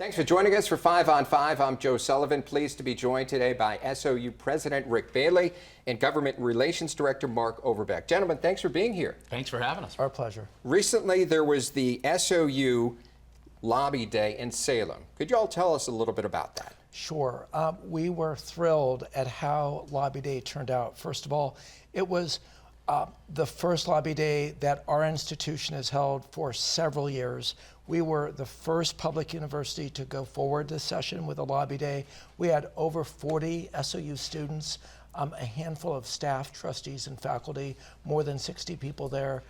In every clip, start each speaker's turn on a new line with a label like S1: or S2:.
S1: Thanks for joining us for 5 on 5. I'm Joe Sullivan, pleased to be joined today by SOU President Rick Bailey and Government Relations Director Marc Overbeck. Gentlemen, thanks for being here.
S2: Thanks for having us.
S3: Our pleasure.
S1: Recently, there was the SOU Lobby Day in Salem. Could you all tell us a little bit about that?
S3: Sure. We were thrilled at how Lobby Day turned out. First of all, it was the first Lobby Day that our institution has held for several years. We were the first public university to go forward this session with a Lobby Day. We had over 40 SOU students, a handful of staff, trustees, and faculty, more than 60 people there.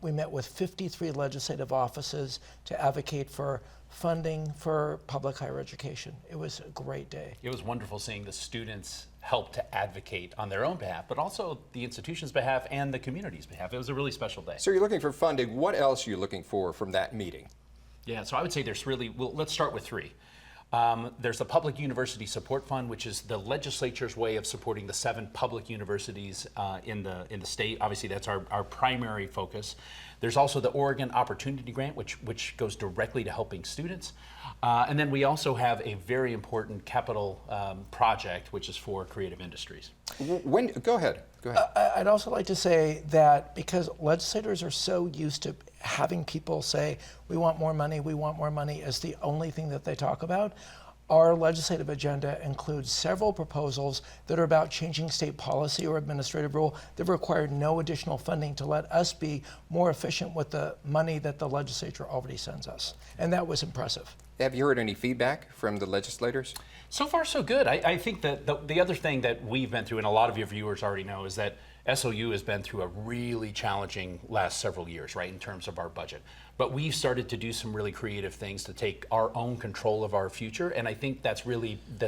S3: We met with 53 legislative offices to advocate for funding for public higher education. It was a great day.
S2: It was wonderful seeing the students help to advocate on their own behalf, but also the institution's behalf and the community's behalf. It was a really special day.
S1: So you're looking for funding. What else are you looking for from that meeting?
S2: Yeah, so I would say there's really, well, let's start with three. There's the Public University Support Fund, which is the legislature's way of supporting the 7 public universities in the state. Obviously, that's our primary focus. There's also the Oregon Opportunity Grant, which goes directly to helping students. And then we also have a very important capital project, which is for creative industries.
S1: Go ahead.
S3: I'd also like to say that because legislators are so used to having people say, we want more money as the only thing that they talk about, our legislative agenda includes several proposals that are about changing state policy or administrative rule that require no additional funding to let us be more efficient with the money that the legislature already sends us. And that was impressive.
S1: Have you heard any feedback from the legislators?
S2: So far, so good. I think that the other thing that we've been through, and a lot of your viewers already know, is that SOU has been through a really challenging last several years, right, in terms of our budget. But we've started to do some really creative things to take our own control of our future, and I think that's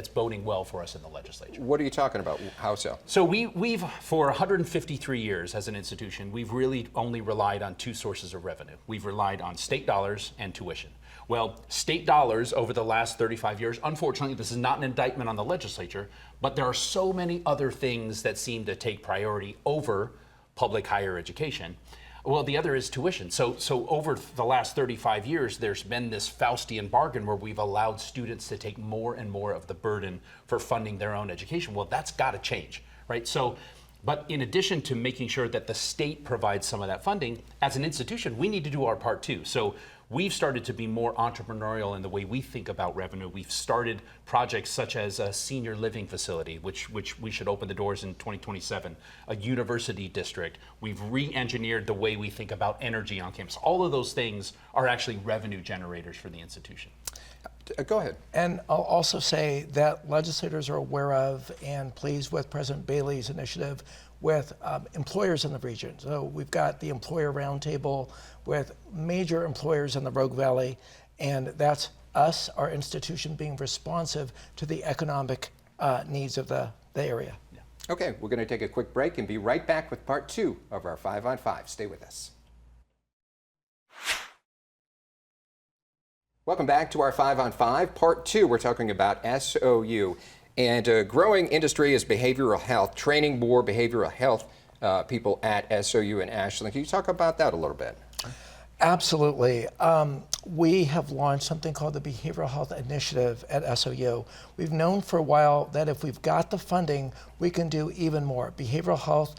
S2: boding well for us in the legislature.
S1: What are you talking about? How so?
S2: So we've, for 153 years as an institution, we've really only relied on 2 sources of revenue. We've relied on state dollars and tuition. Well, state dollars over the last 35 years, unfortunately, this is not an indictment on the legislature, but there are so many other things that seem to take priority over public higher education. Well, the other is tuition. So over the last 35 years, there's been this Faustian bargain where we've allowed students to take more and more of the burden for funding their own education. Well, that's got to change, right? But in addition to making sure that the state provides some of that funding, as an institution, we need to do our part too. So we've started to be more entrepreneurial in the way we think about revenue. We've started projects such as a senior living facility, which we should open the doors in 2027, a university district. We've re-engineered the way we think about energy on campus. All of those things are actually revenue generators for the institution.
S1: Go ahead.
S3: And I'll also say that legislators are aware of and pleased with President Bailey's initiative with employers in the region. So we've got the employer roundtable with major employers in the Rogue Valley, and that's us, our institution, being responsive to the economic needs of the area.
S2: Yeah.
S1: Okay, we're going to take a quick break and be right back with part 2 of our 5 on 5. Stay with us. Welcome back to our 5 on 5. Part 2, we're talking about SOU. And a growing industry is behavioral health, training more behavioral health people at SOU in Ashland. Can you talk about that a little bit?
S3: Absolutely. We have launched something called the Behavioral Health Initiative at SOU. We've known for a while that if we've got the funding, we can do even more. Behavioral health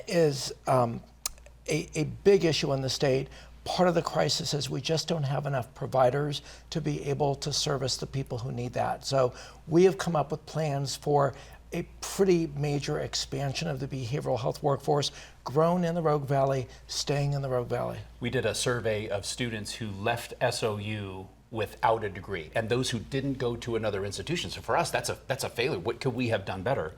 S3: is a big issue in the state. Part of the crisis is we just don't have enough providers to be able to service the people who need that. So we have come up with plans for a pretty major expansion of the behavioral health workforce, grown in the Rogue Valley, staying in the Rogue Valley.
S2: We did a survey of students who left SOU without a degree, and those who didn't go to another institution. So for us, that's a failure. What could we have done better?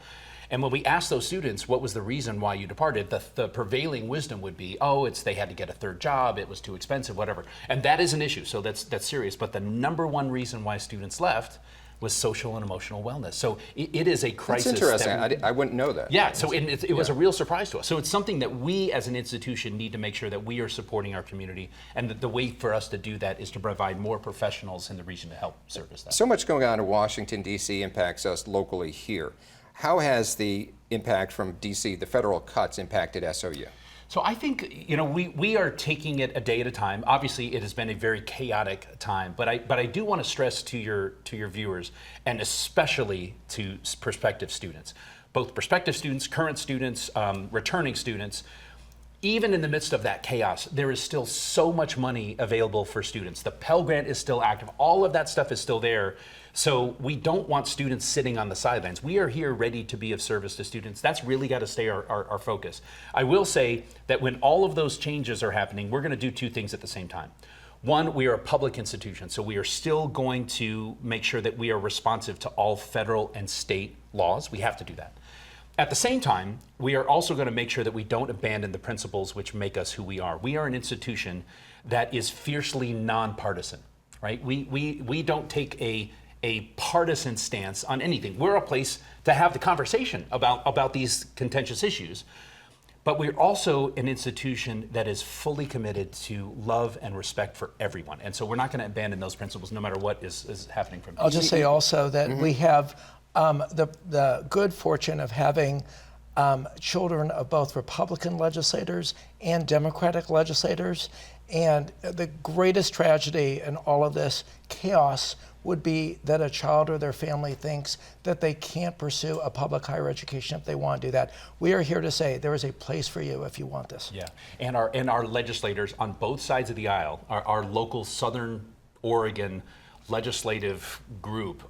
S2: And when we asked those students what was the reason why you departed, the prevailing wisdom would be, oh, they had to get a third job, it was too expensive, whatever. And that is an issue, so that's serious. But the number one reason why students left was social and emotional wellness. So it is a crisis.
S1: That's interesting. I wouldn't know that.
S2: Yeah, so it was a real surprise to us. So it's something that we as an institution need to make sure that we are supporting our community, and that the way for us to do that is to provide more professionals in the region to help service that.
S1: So much going on in Washington, D.C. impacts us locally here. How has the impact from D.C., the federal cuts, impacted SOU?
S2: So I think, you know, we are taking it a day at a time. Obviously, it has been a very chaotic time, but I do want to stress to your viewers, and especially to prospective students, both prospective students, current students, returning students. Even in the midst of that chaos, there is still so much money available for students. The Pell Grant is still active. All of that stuff is still there. So we don't want students sitting on the sidelines. We are here ready to be of service to students. That's really got to stay our focus. I will say that when all of those changes are happening, we're going to do two things at the same time. One, we are a public institution, so we are still going to make sure that we are responsive to all federal and state laws. We have to do that. At the same time, we are also going to make sure that we don't abandon the principles which make us who we are. We are an institution that is fiercely nonpartisan, right? We don't take a partisan stance on anything. We're a place to have the conversation about these contentious issues. But we're also an institution that is fully committed to love and respect for everyone. And so we're not going to abandon those principles no matter what is happening from here.
S3: I'll just say also that we have the good fortune of having children of both Republican legislators and Democratic legislators. And the greatest tragedy in all of this chaos would be that a child or their family thinks that they can't pursue a public higher education if they want to do that. We are here to say there is a place for you if you want this.
S2: Yeah, and our legislators on both sides of the aisle, our local Southern Oregon legislative group,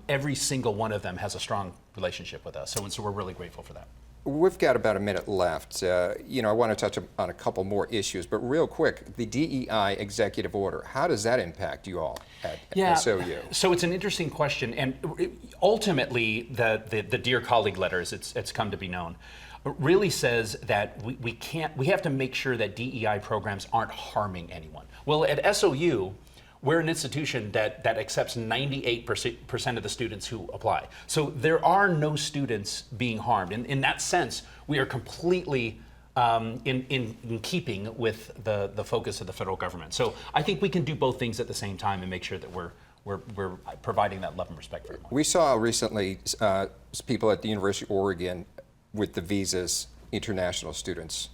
S2: every single one of them has a strong relationship with us. So we're really grateful for that.
S1: We've got about a minute left. You know, I want to touch on a couple more issues, but real quick, the DEI executive order, how does that impact you all at SOU?
S2: So it's an interesting question, and ultimately, the Dear Colleague letter, as it's come to be known, really says that we have to make sure that DEI programs aren't harming anyone. Well, at SOU, we're an institution that accepts 98% of the students who apply. So there are no students being harmed. In that sense, we are completely in keeping with the focus of the federal government. So I think we can do both things at the same time and make sure that we're providing that love and respect for everyone.
S1: We saw recently people at the University of Oregon with the visas, international students,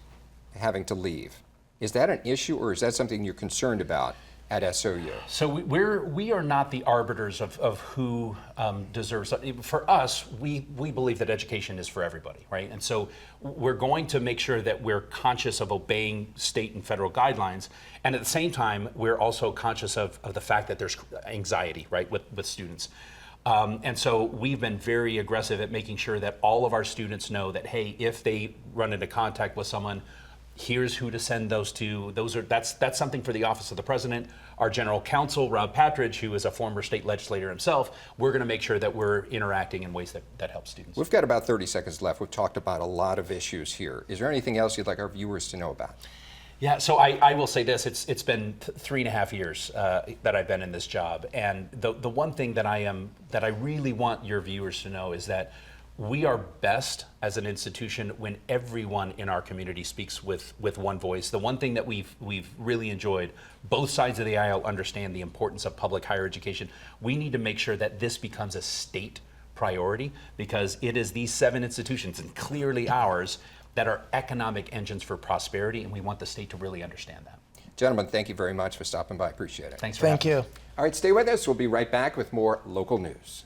S1: having to leave. Is that an issue, or is that something you're concerned about at SOU?
S2: So we are not the arbiters of who deserves. For us, we believe that education is for everybody, right? And so we're going to make sure that we're conscious of obeying state and federal guidelines, and at the same time, we're also conscious of the fact that there's anxiety, right, with students. And so we've been very aggressive at making sure that all of our students know that, hey, if they run into contact with someone, here's who to send those to. That's something for the Office of the President. Our General Counsel, Rob Patridge, who is a former state legislator himself, we're going to make sure that we're interacting in ways that help students.
S1: We've got about 30 seconds left. We've talked about a lot of issues here. Is there anything else you'd like our viewers to know about?
S2: Yeah, so I will say this, it's been 3.5 years that I've been in this job, and the one thing that I really want your viewers to know is that we are best as an institution when everyone in our community speaks with one voice. The one thing that we've really enjoyed, both sides of the aisle understand the importance of public higher education. We need to make sure that this becomes a state priority, because it is these 7 institutions, and clearly ours, that are economic engines for prosperity, and we want the state to really understand that.
S1: Gentlemen, thank you very much for stopping by. Appreciate it.
S2: Thanks for having us.
S3: Thank you.
S1: All right, stay with us. We'll be right back with more local news.